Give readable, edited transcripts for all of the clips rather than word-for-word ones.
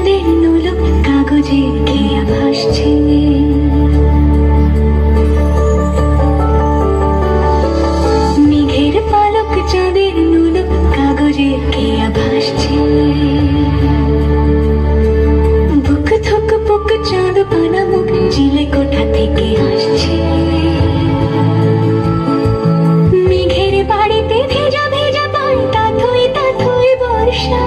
চাঁদের নোলক কাগজে খেয়া ভাসছে। মেঘের পালক চাঁদের নোলক কাগজে খেয়া ভাসছে। বুক থুক পুক চাঁদ পানা মুখ চিলে কোঠা থেকে আসছে। মেঘের বাড়িতে ভেজা ভেজা পান তাথই তাথই বর্ষা।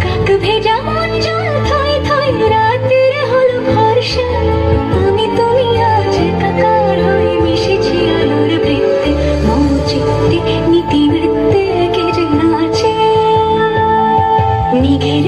কাক ভেজা মন জল থই থই রাতের হলো ভরসা। আমি তুমি আজ একাকার হয়ে মিশেছি আলোর বৃত্তে। মম চিত্তে নীতি বৃত্তে কে যে নাচে। মেঘের